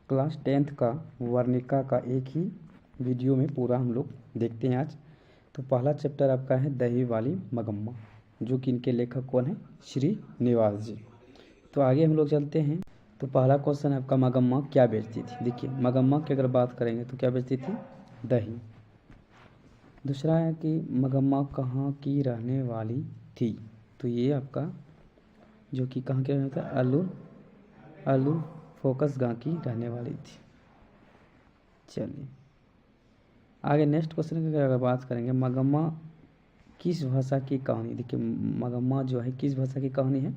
Class 10th का वर्णिका का एक ही वीडियो में पूरा हम लोग देखते हैं आज। तो पहला चैप्टर आपका है दही वाली मगम्मा, जो कि इनके लेखक कौन है, श्रीनिवास जी। तो आगे हम लोग चलते हैं। तो पहला क्वेश्चन है आपका, मगम्मा क्या बेचती थी। देखिए मगम्मा की अगर बात करेंगे तो क्या बेचती थी, दही। दूसरा है कि मगम्मा कहाँ की रहने वाली थी। तो ये आपका जो कि कहाँ की रहने वाली था, आलू फोकस गाँव की रहने वाली थी। चलिए आगे नेक्स्ट क्वेश्चन की अगर बात करेंगे, मगम्मा किस भाषा की कहानी। देखिए मगम्मा जो है किस भाषा की कहानी है,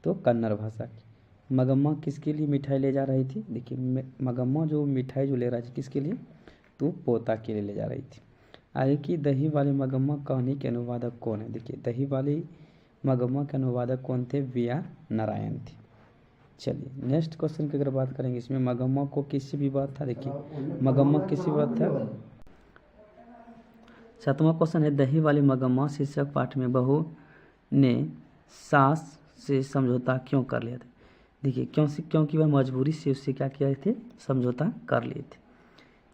तो कन्नड़ भाषा की। मगम्मा किसके लिए मिठाई ले जा रही थी। देखिए मगम्मा जो मिठाई जो ले रही थी किसके लिए, तो पोता के लिए ले जा रही थी। आगे की दही वाली मगम्मा कहानी के अनुवादक कौन है। देखिए दही वाली मगम्मा के अनुवादक कौन थे, वी.आर. नारायण थे। चलिए नेक्स्ट क्वेश्चन की अगर बात करेंगे, इसमें मगम्मा को किससे विवाद था। देखिए मगम्मा किससे विवाद था। सातवां क्वेश्चन है, दही वाली मगम्मा शीर्षक पाठ में बहू ने सास से समझौता क्यों कर लिया था। देखिए क्योंकि वह मजबूरी से उससे क्या किए थे, समझौता कर लिए थे।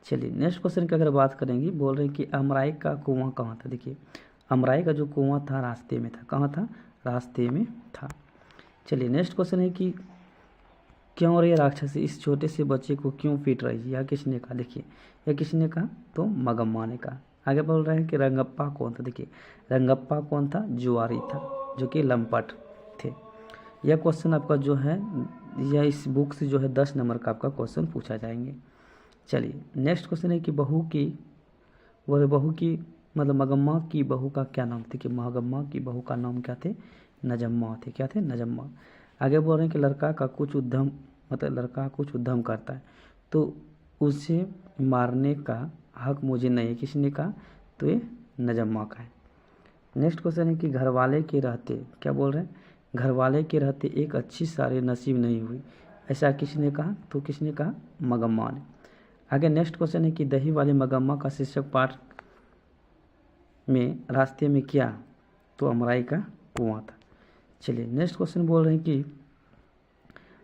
चलिए नेक्स्ट क्वेश्चन की अगर बात करेंगे, बोल रहे हैं कि अमराई का कुआं कहाँ था। देखिए अमराई का जो कुआं था रास्ते में था, कहाँ था, रास्ते में था। चलिए नेक्स्ट क्वेश्चन है कि क्यों रे राक्षसी इस छोटे से बच्चे को क्यों पीट रही है, यह किसने कहा। देखिए यह किसने कहा, तो मगम्मा ने कहा। आगे बोल रहे हैं कि रंगप्पा कौन था। देखिए रंगप्पा कौन था, जुआरी था, जो कि लंपट थे। यह क्वेश्चन आपका जो है, यह इस बुक से जो है 10 नंबर का आपका क्वेश्चन पूछा जाएंगे। चलिए नेक्स्ट क्वेश्चन है कि बहू की मतलब मगम्मा की बहू का क्या नाम था। कि मगम्मा की बहू का नाम क्या थे, नजम्मा थे। क्या थे, नजम्मा। आगे बोल रहे हैं कि लड़का कुछ उद्यम करता है, तो उसे मारने का हक मुझे नहीं है, किसने कहा, तो ये नजम्मा का है। नेक्स्ट क्वेश्चन है कि घरवाले के रहते, क्या बोल रहे हैं, घरवाले के रहते एक अच्छी सारी नसीब नहीं हुई, ऐसा किसने कहा, तो किसने कहा, मगम्मा ने। आगे नेक्स्ट क्वेश्चन है कि दही वाली मगम्मा का शीर्षक पाठ में रास्ते में क्या, तो अमराई का कुआं था। चलिए नेक्स्ट क्वेश्चन बोल रहे हैं कि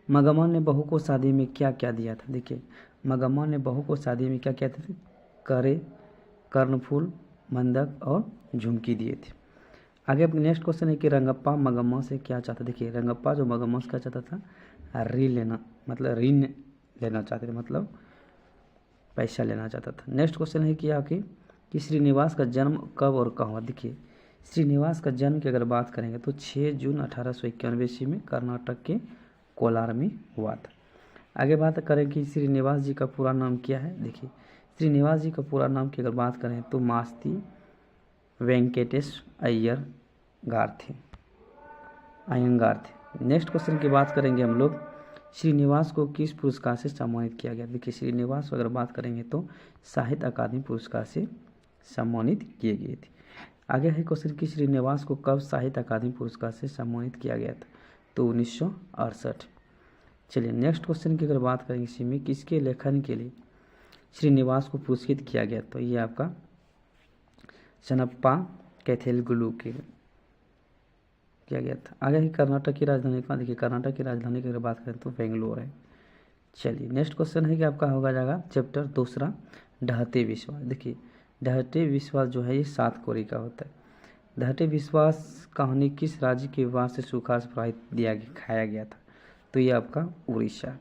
मगम्मा ने बहू को शादी में क्या क्या दिया था। देखिए मगम्मा ने बहू को शादी में क्या क्या थे, कर्णफूल, मंदक और झुमकी दिए थे। आगे नेक्स्ट क्वेश्चन है कि रंगप्पा मगम्मा से क्या चाहता। देखिए रंगप्पा जो मगम्मा से क्या चाहता था, ऋण लेना चाहते थे, मतलब पैसा लेना चाहता था। नेक्स्ट क्वेश्चन है कि श्रीनिवास का जन्म कब और कहाँ हुआ। देखिए श्रीनिवास का जन्म की अगर बात करेंगे तो 6 जून 1891 ईस्वी में कर्नाटक के कोलार में हुआ था। आगे बात करें कि श्रीनिवास जी का पूरा नाम क्या है। देखिए श्रीनिवास जी का पूरा नाम की अगर बात करें तो मास्ती वेंकटेश अयंगार थे। नेक्स्ट क्वेश्चन की बात करेंगे हम लोग, श्रीनिवास को किस पुरस्कार से सम्मानित किया गया। देखिए श्रीनिवास अगर बात करेंगे तो साहित्य अकादमी पुरस्कार से सम्मानित किए गए थे। आगे है क्वेश्चन कि श्रीनिवास को कब साहित्य अकादमी पुरस्कार से सम्मानित किया गया था, तो 1968। चलिए नेक्स्ट क्वेश्चन की अगर बात करेंगे, इसी में किसके लेखन के लिए श्रीनिवास को पुरस्कृत किया गया, तो ये आपका चन्नप्पा कैथेलगुलू के किया गया था। आगे है कर्नाटक की राजधानी कहाँ। देखिए कर्नाटक की राजधानी की अगर बात करें तो बेंगलोर है। चलिए नेक्स्ट क्वेश्चन है कि आपका होगा जाएगा चैप्टर दूसरा, ढहते विश्वास। देखिए ढहते विश्वास जो है ये 7 कोरी का होता है। ढहते विश्वास कहानी किस राज्य के विवाद से सुखाड़ से प्रभावित खाया गया था, तो ये आपका उड़ीसा।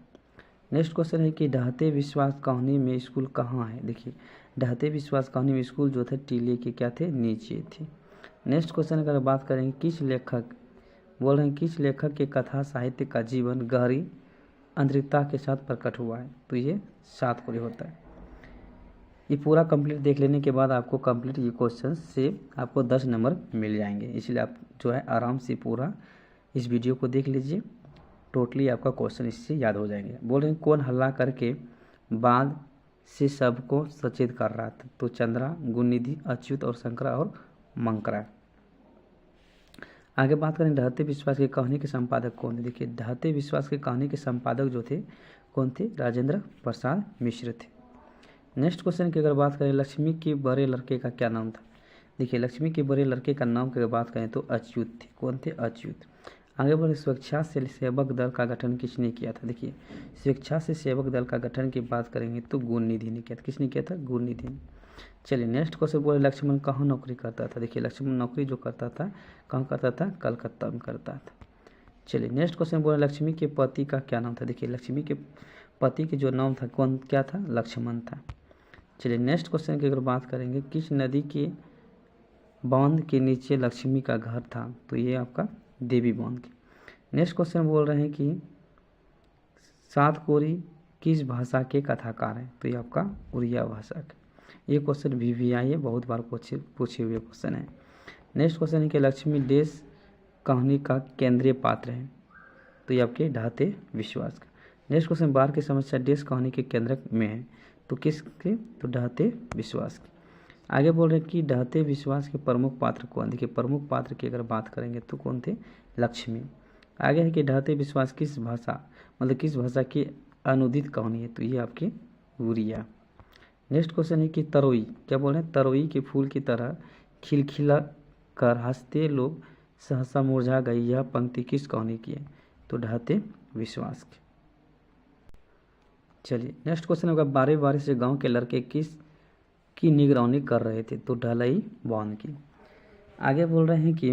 नेक्स्ट क्वेश्चन है कि ढहते विश्वास कहानी में स्कूल कहाँ है। देखिए ढहते विश्वास कहानी में स्कूल जो थे टीले के क्या थे, नीचे थे। नेक्स्ट क्वेश्चन अगर बात करेंगे, किस लेखक के कथा साहित्य का जीवन गहरी आंतरिकता के साथ प्रकट हुआ है, तो ये 7 कोरी होता है। ये पूरा कंप्लीट देख लेने के बाद आपको कंप्लीट ये क्वेश्चन से आपको 10 नंबर मिल जाएंगे, इसलिए आप जो है आराम से पूरा इस वीडियो को देख लीजिए, टोटली आपका क्वेश्चन इससे याद हो जाएंगे। बोल रहे हैं कौन हल्ला करके बाद से सबको सचेत कर रहा था, तो चंद्रा, गुणनिधि, अच्युत और शंकरा और मंकरा। आगे बात करें ढहते विश्वास की कहानी के संपादक कौन थे। देखिए ढहते विश्वास की कहानी के संपादक जो थे कौन थे, राजेंद्र प्रसाद मिश्र थे। नेक्स्ट क्वेश्चन की अगर बात करें, लक्ष्मी के बड़े लड़के का क्या नाम था। देखिए लक्ष्मी के बड़े लड़के का नाम की अगर बात करें तो अच्युत थे। कौन थे, अच्युत। आगे बढ़े, स्वेच्छा से सेवक दल का गठन किसने किया था। देखिए स्वेच्छा से सेवक दल का गठन की बात करेंगे तो गुणनिधि ने किया था। किसने किया था, गुणनिधि ने। चलिए नेक्स्ट क्वेश्चन बोले लक्ष्मण कहाँ नौकरी करता था। देखिए लक्ष्मण नौकरी जो करता था कहाँ करता था, कलकत्ता में करता था। चलिए नेक्स्ट क्वेश्चन बोले लक्ष्मी के पति का क्या नाम था। देखिए लक्ष्मी के पति के जो नाम था कौन क्या था, लक्ष्मण था। चलिए नेक्स्ट क्वेश्चन की अगर बात करेंगे, किस नदी के बांध के नीचे लक्ष्मी का घर था, तो ये आपका देवी बांध के। नेक्स्ट क्वेश्चन बोल रहे हैं कि सात कोरी किस भाषा के कथाकार हैं, तो ये आपका उड़िया भाषा के। ये क्वेश्चन भी आई है, बहुत बार पूछे हुए क्वेश्चन है। नेक्स्ट क्वेश्चन है कि लक्ष्मी देश कहानी का केंद्रीय पात्र है, तो ये आपके ढहते विश्वास का। नेक्स्ट क्वेश्चन बार की समस्या देश कहानी के केंद्र में है, तो किसके, तो ढहते विश्वास के। आगे बोल रहे हैं कि ढहते विश्वास के प्रमुख पात्र कौन। देखिए प्रमुख पात्र की अगर बात करेंगे तो कौन थे, लक्ष्मी। आगे है कि ढहते विश्वास किस भाषा मतलब किस भाषा की अनुदित कहानी है, तो ये आपके उड़िया। नेक्स्ट क्वेश्चन है कि तरोई, क्या बोल रहे हैं, तरोई के फूल की तरह खिलखिला कर हंसते लोग सहसा मुरझा गई, यह पंक्ति किस कहानी की है, तो ढहते विश्वास की। चलिए नेक्स्ट क्वेश्चन होगा, बारह बारिश से गांव के लड़के किस की निगरानी कर रहे थे, तो ढलाई बांध की। आगे बोल रहे हैं कि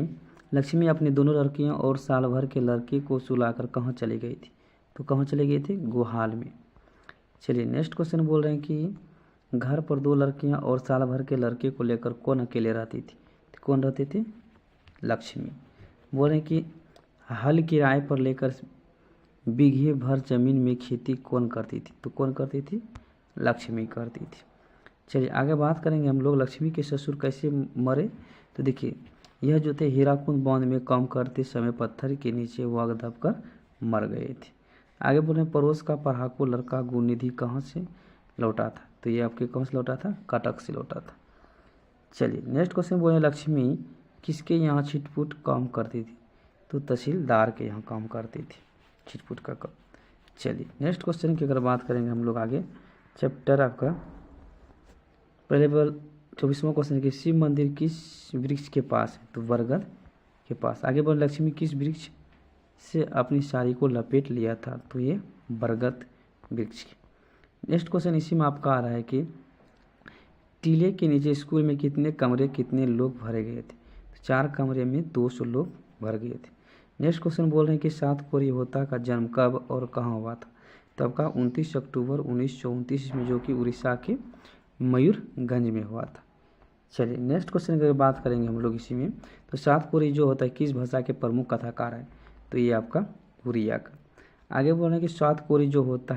लक्ष्मी अपनी दोनों लड़कियों और साल भर के लड़के को सुलाकर कहाँ चली गई थी, तो कहाँ चली गई थी, गुहाल में। चलिए नेक्स्ट क्वेश्चन बोल रहे हैं कि घर पर दो लड़कियां और साल भर के लड़के को लेकर कौन अकेले रहती थी, तो कौन रहती थी, लक्ष्मी। बोल रहे हैं कि हल किराए पर लेकर बीघे भर जमीन में खेती कौन करती थी, तो कौन करती थी, लक्ष्मी करती थी। चलिए आगे बात करेंगे हम लोग लक्ष्मी के ससुर कैसे मरे, तो देखिए यह जो थे हीराकुंड बांध में काम करते समय पत्थर के नीचे वाग दबकर मर गए थे। आगे बोले पड़ोस का पढ़ाकू लड़का गुणनिधि कहाँ से लौटा था, तो ये आपके कहाँ से लौटा था, कटक से लौटा था। चलिए नेक्स्ट क्वेश्चन बोले लक्ष्मी किसके यहाँ छिटपुट काम करती थी, तो तहसीलदार के यहाँ काम करती थी, छिटपुट का काम। चलिए नेक्स्ट क्वेश्चन की अगर बात करेंगे हम लोग आगे, चैप्टर आपका पहले 24वां क्वेश्चन है कि शिव मंदिर किस वृक्ष के पास है, तो बरगद के पास। आगे बोले लक्ष्मी किस वृक्ष से अपनी साड़ी को लपेट लिया था, तो ये बरगद वृक्ष की। नेक्स्ट क्वेश्चन इसी में आपका आ रहा है कि टीले के नीचे स्कूल में कितने कमरे कितने लोग भरे गए थे, तो 4 कमरे में 200 लोग भर गए थे। नेक्स्ट क्वेश्चन बोल रहे हैं कि सात कोरी होता का जन्म कब और कहाँ हुआ था, तो आपका 29 अक्टूबर 1934 में, जो कि उड़ीसा के मयूरगंज में हुआ था। चलिए नेक्स्ट क्वेश्चन की बात करेंगे हम लोग इसी में, तो सात कोरी जो होता है किस भाषा के प्रमुख कथाकार है, तो ये आपका उड़िया का। आगे बोल रहे हैं कि सात कोरी जो होता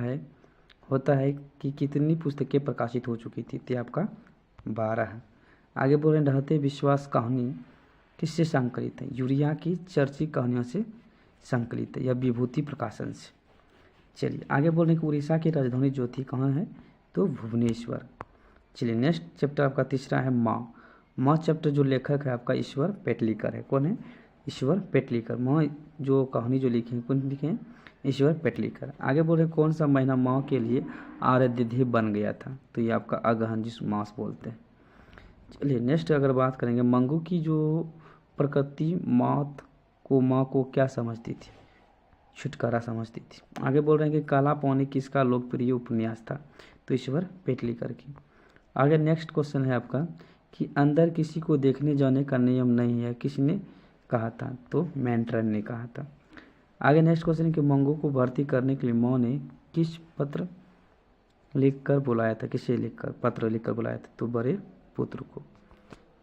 है कि कितनी पुस्तकें प्रकाशित हो चुकी थी, तो आपका 12। आगे बोल रहे हैं ढहते विश्वास कहानी किससे संकलित है, यूरिया की चर्चित कहानियों से संकलित है या विभूति प्रकाशन से। चलिए आगे बोल रहे हैं कि उड़ीसा की राजधानी जो थी कहाँ है, तो भुवनेश्वर। चलिए नेक्स्ट चैप्टर आपका तीसरा है माँ चैप्टर जो लेखक है आपका ईश्वर पेटलीकर है। कौन है, ईश्वर पेटलीकर। माँ जो कहानी जो लिखे हैं, कौन लिखे हैं, ईश्वर पेटलीकर। आगे बोल रहे कौन सा महीना माँ के लिए आराध्य बन गया था, तो ये आपका अगहन जिस मास बोलते हैं। चलिए नेक्स्ट अगर बात करेंगे मंगू की जो प्रकृति माँ को क्या समझती थी, छुटकारा समझती थी। आगे बोल रहे हैं कि काला पानी किसका लोकप्रिय उपन्यास था, तो ईश्वर पेटलीकर की। आगे नेक्स्ट क्वेश्चन है आपका कि अंदर किसी को देखने जाने का नियम नहीं है, किसने कहा था, तो मेंटन ने कहा था। आगे नेक्स्ट क्वेश्चन है कि मंगू को भर्ती करने के लिए माँ ने किस पत्र लिखकर बुलाया था, किसे लिखकर पत्र लिखकर बुलाया था, तो बड़े पुत्र को।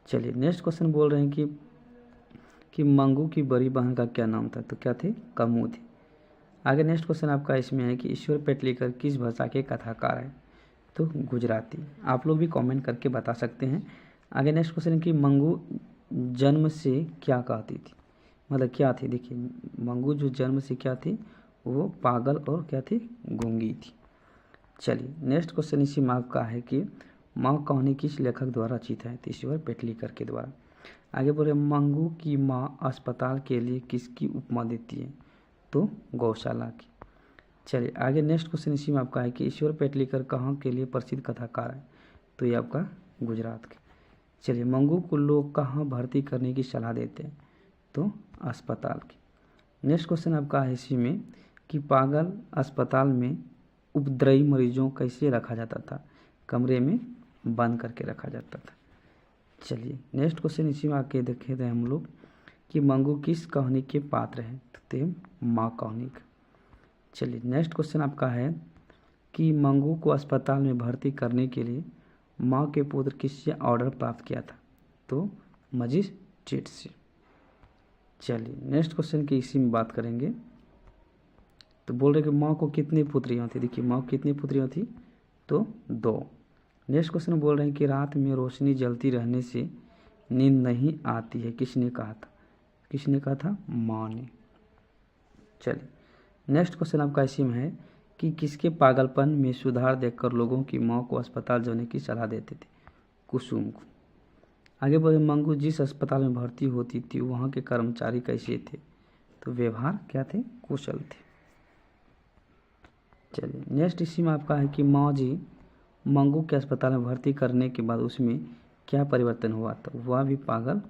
चलिए नेक्स्ट क्वेश्चन बोल रहे हैं कि मंगू की बड़ी बहन का क्या नाम था, तो क्या थे, कमू थी। आगे नेक्स्ट क्वेश्चन आपका इसमें है कि ईश्वर पेटलीकर किस भाषा के कथाकार है, तो गुजराती। आप लोग भी कमेंट करके बता सकते हैं। आगे नेक्स्ट क्वेश्चन है कि मंगू जन्म से क्या कहती थी, मतलब क्या थी। देखिए मंगू जो जन्म से क्या थी, वो पागल और क्या थी, गूंगी थी। चलिए नेक्स्ट क्वेश्चन इसी माँ का है कि माँ कहानी किस लेखक द्वारा रचित है, तो ईश्वर पेटलीकर के द्वारा। आगे बोले मंगू की माँ अस्पताल के लिए किसकी उपमा देती है, तो गौशाला की। चलिए आगे नेक्स्ट क्वेश्चन इसी में आपका है कि ईश्वर पेटलीकर कहाँ के लिए प्रसिद्ध कथाकार है, तो ये आपका गुजरात के। चलिए मंगू को लोग कहाँ भर्ती करने की सलाह देते हैं, तो अस्पताल की। नेक्स्ट क्वेश्चन आपका है इसी में कि पागल अस्पताल में उपद्रवी मरीजों कैसे रखा जाता था, कमरे में बंद करके रखा जाता था। चलिए नेक्स्ट क्वेश्चन इसी में आके देखे थे हम लोग कि मंगू किस कहानी के पात्र हैं, तो माँ कहानी का। चलिए नेक्स्ट क्वेश्चन आपका है कि मंगू को अस्पताल में भर्ती करने के लिए माँ के पुत्र किससे ऑर्डर प्राप्त किया था, तो मजिस्ट्रेट से। चलिए नेक्स्ट क्वेश्चन की इसी में बात करेंगे। तो बोल रहे कि माँ को कितनी पुत्रियाँ थी, देखिए माँ को कितनी पुत्रियाँ थी, तो 2। नेक्स्ट क्वेश्चन बोल रहे हैं कि रात में रोशनी जलती रहने से नींद नहीं आती है, किसने कहा था, किसने कहा था, माँ ने। चलिए नेक्स्ट क्वेश्चन आपका इसी में है कि किसके पागलपन में सुधार देखकर लोगों की माँ को अस्पताल जाने की सलाह देते थे, कुसुम को। आगे बोले मंगू जिस अस्पताल में भर्ती होती थी वहाँ के कर्मचारी कैसे थे, तो व्यवहार क्या थे, कुशल थे। चलिए नेक्स्ट इसी में आपका है कि माँ जी मंगू के अस्पताल में भर्ती करने के बाद उसमें क्या परिवर्तन हुआ था, वह भी पागल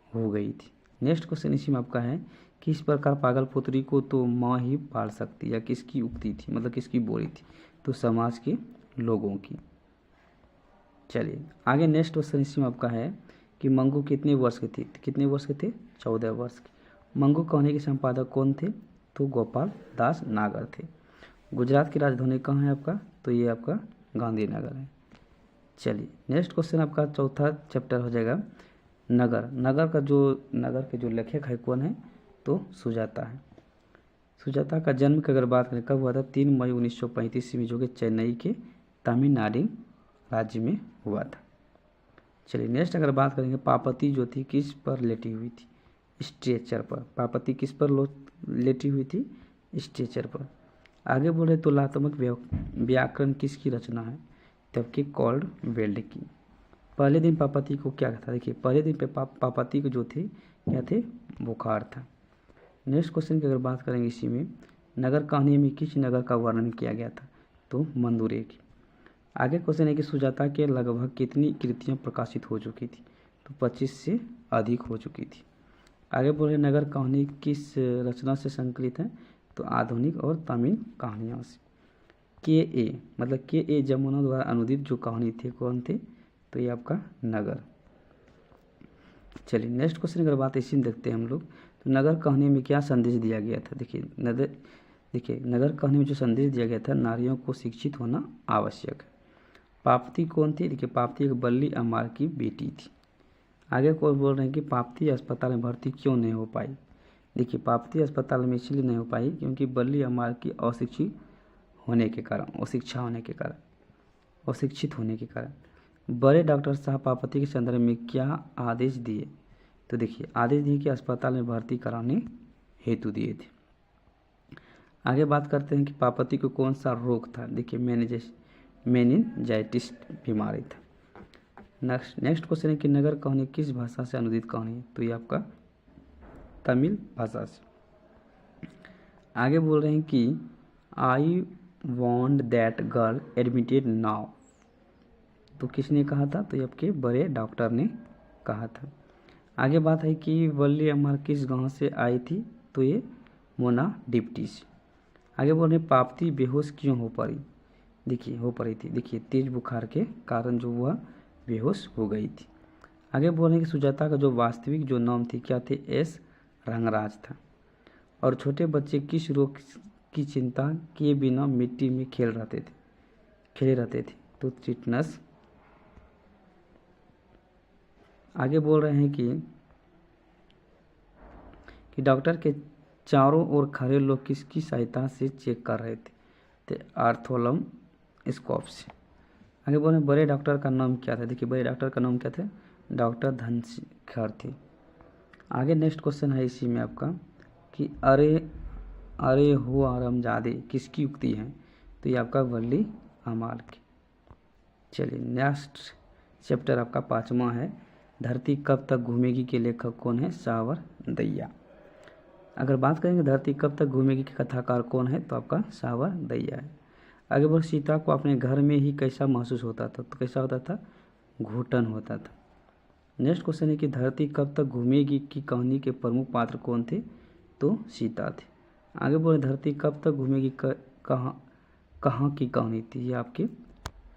हो गई थी। नेक्स्ट क्वेश्चन इसी में आपका है कि इस प्रकार पागल पुत्री को तो माँ ही पाल सकती, या किसकी उक्ति थी, मतलब किसकी बोली थी, तो समाज के लोगों की। चलिए आगे नेक्स्ट क्वेश्चन इसी में आपका है कि मंगू कितने वर्ष के थे, कितने वर्ष के थे, 14 वर्ष के। मंगू कहानी के संपादक कौन थे, तो गोपाल दास नागर थे। गुजरात की राजधानी कहाँ है आपका, तो ये आपका गांधीनगर है। चलिए नेक्स्ट क्वेश्चन आपका चौथा चैप्टर हो जाएगा नगर। नगर के जो लेखक है कौन है, तो सुजाता है। सुजाता का जन्म की अगर बात करें कब हुआ था, 3 मई 1935 ईस्वी में, जो कि चेन्नई के तमिलनाडु राज्य में हुआ था। चलिए नेक्स्ट अगर बात करेंगे पार्वती जो थी किस पर लेटी हुई थी, स्ट्रेचर पर। पार्वती किस पर लेटी हुई थी, स्ट्रेचर पर। आगे बोले तुलनात्मक व्याकरण किसकी रचना है, जबकि कॉल्ड वेल्ड की। पहले दिन पार्वती को क्या था, देखिए पहले दिन पे पार्वती को जो थे क्या थे, बुखार था। नेक्स्ट क्वेश्चन की अगर बात करेंगे इसी में, नगर कहानी में किस नगर का वर्णन किया गया था, तो मंदुरे की। आगे क्वेश्चन है कि सुजाता के लगभग कितनी कृतियाँ प्रकाशित हो चुकी थी, तो 25 से अधिक हो चुकी थी। आगे बोले नगर कहानी किस रचना से संकलित है, तो आधुनिक और तमिल कहानियों से। के ए जमुना द्वारा अनुदित जो कहानी थे कौन थे, तो ये आपका नगर। चलिए नेक्स्ट क्वेश्चन अगर बात इसी में देखते हैं हम लोग, तो नगर कहानी में क्या संदेश दिया गया था। देखिए नगर कहानी में जो संदेश दिया गया था, नारियों को शिक्षित होना आवश्यक है। पापती कौन थी, देखिए पापती एक बल्ली अमार की बेटी थी। आगे कौन बोल रहे हैं कि पापती अस्पताल में भर्ती क्यों नहीं हो पाई। देखिए पापती अस्पताल में इसलिए नहीं हो पाई क्योंकि बल्ली अमार की अशिक्षित होने के कारण बड़े डॉक्टर साहब पार्वती के संदर्भ में क्या आदेश दिए, तो देखिए आदेश दिए कि अस्पताल में भर्ती कराने हेतु दिए थे। आगे बात करते हैं कि पार्वती को कौन सा रोग था, देखिए मेनिनजाइटिस बीमारी था। नेक्स्ट क्वेश्चन है कि नगर कहानी किस भाषा से अनुदित कहानी है, तो ये आपका तमिल भाषा से। आगे बोल रहे हैं कि I want that girl admitted now, तो किसने कहा था, तो ये आपके बड़े डॉक्टर ने कहा था। आगे बात है कि वल्ली अमर किस गांव से आई थी, तो ये मोना डिप्टी से। आगे बोल रहे पापती बेहोश क्यों हो पड़ी थी, देखिए तेज बुखार के कारण जो वह बेहोश हो गई थी। आगे बोल रहे हैं कि सुजाता का जो वास्तविक जो नाम थी क्या थे, एस रंगराज था। और छोटे बच्चे किस रोग की चिंता किए बिना मिट्टी में खेले रहते थे, तो टिटनस। आगे बोल रहे हैं कि डॉक्टर के चारों ओर खड़े लोग किसकी सहायता से चेक कर रहे थे, आर्थोलम स्कोप से। आगे बोल रहे हैं बड़े डॉक्टर का नाम क्या था, देखिए बड़े डॉक्टर का नाम क्या था, डॉक्टर धनशेखर थे। आगे नेक्स्ट क्वेश्चन है इसी में आपका कि अरे हो आरामजादे किसकी उक्ति है, तो ये आपका वल्ली अमाल की। चलिए नेक्स्ट चैप्टर आपका 5वां है, धरती कब तक घूमेगी के लेखक कौन है, सावर दैया। अगर बात करेंगे धरती कब तक घूमेगी के कथाकार कौन है, तो आपका सावर दैया है। आगे बढ़ सीता को अपने घर में ही कैसा महसूस होता था, तो कैसा होता था, घुटन होता था। नेक्स्ट क्वेश्चन है कि धरती कब तक घूमेगी की कहानी के प्रमुख पात्र कौन थे, तो सीता थे। आगे बोले धरती कब तक घूमेगी, कहाँ की कहानी थी, ये आपके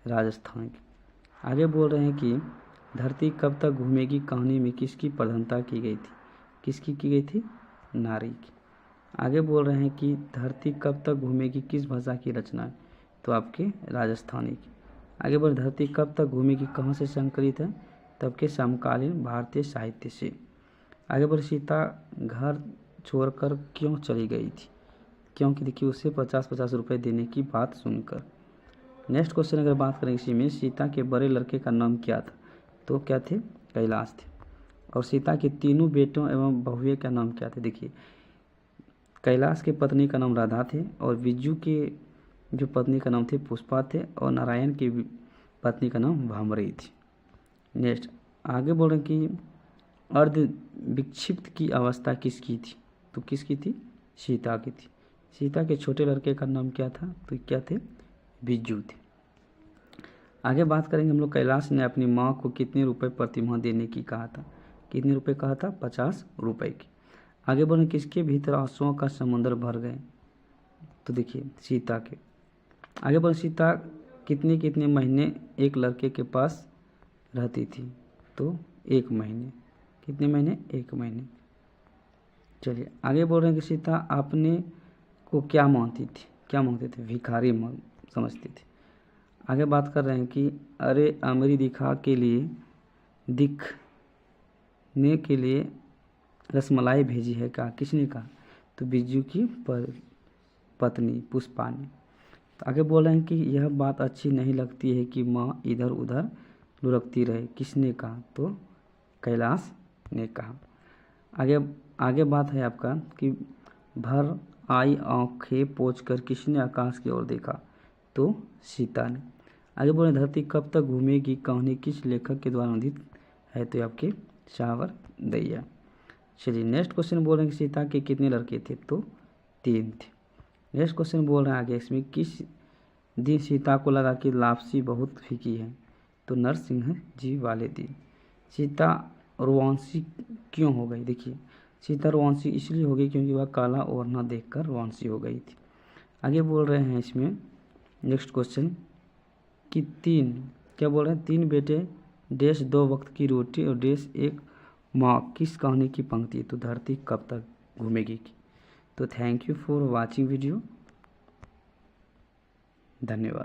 राजस्थान की। आगे बोल रहे हैं कि धरती कब तक घूमेगी कहानी में किसकी प्रधानता की गई थी, किसकी की गई थी, नारी की। आगे बोल रहे हैं कि धरती कब तक घूमेगी किस भाषा की रचना है, तो आपके राजस्थानी की। आगे बोल धरती कब तक घूमेगी कहाँ से संकलित है, तब के समकालीन भारतीय साहित्य से। आगे बोल सीता घर छोड़कर क्यों चली गई थी, क्योंकि देखिए उसे 50-50 रुपये देने की बात सुनकर। नेक्स्ट क्वेश्चन अगर बात करें इसी में, सीता के बड़े लड़के का नाम क्या था, तो क्या थे, कैलाश थे। और सीता के तीनों बेटों एवं बहुएं का नाम क्या थे, देखिए कैलाश के पत्नी का नाम राधा थे, और बिज्जू के जो पत्नी का नाम थे पुष्पा थे, और नारायण की पत्नी का नाम भामरी थी। नेक्स्ट आगे बोल रहे हैं कि अर्ध विक्षिप्त की अवस्था किसकी थी, तो किसकी थी, सीता की थी। सीता के छोटे लड़के का नाम क्या था, तो क्या थे, बिज्जू थे। आगे बात करेंगे हम लोग, कैलाश ने अपनी माँ को कितने रुपए प्रतिमाह देने की कहा था, कितने रुपए कहा था, 50 रुपए की। आगे बोले किसके भीतर आंसुओं का समंदर भर गए, तो देखिए सीता के। आगे बोले सीता कितने कितने महीने एक लड़के के पास रहती थी, तो 1 महीने। कितने महीने, 1 महीने। चलिए आगे बोल रहे हैं कि सीता आपने को क्या मानती थी, क्या मांगते थे, भिखारी समझती थी। आगे बात कर रहे हैं कि अरे अमरी दिखने के लिए रसमलाई भेजी है, क्या, किसने कहा, तो बिज्जू की पत्नी पुष्पा ने। तो आगे बोल रहे हैं कि यह बात अच्छी नहीं लगती है कि माँ इधर उधर लुढ़कती रहे, किसने कहा, तो कैलाश ने कहा। आगे बात है आपका कि भर आई आंखें पोंछकर किसने आकाश की ओर देखा, तो सीता ने। आगे बोले धरती कब तक घूमेगी कहानी किस लेखक के द्वारा अनुदित है, तो आपके सावरदैया। चलिए नेक्स्ट क्वेश्चन बोल रहे हैं कि सीता के कितने लड़के थे, तो 3 थे। नेक्स्ट क्वेश्चन बोल रहे हैं आगे इसमें, किस दिन सीता को लगा कि लापसी बहुत फीकी है, तो नरसिंह जी वाले दिन। सीता रोवांसी क्यों हो गई, देखिए सीता रोवांसी इसलिए हो गई क्योंकि वह काला ओढ़ना देखकर रोवांसी हो गई थी। आगे बोल रहे हैं इसमें नेक्स्ट क्वेश्चन कि क्या बोल रहे हैं, 3 बेटे देश 2 वक्त की रोटी और देश 1 माँ किस कहानी की पंक्ति, तो धरती कब तक घूमेगी की। तो thank you for watching video, धन्यवाद।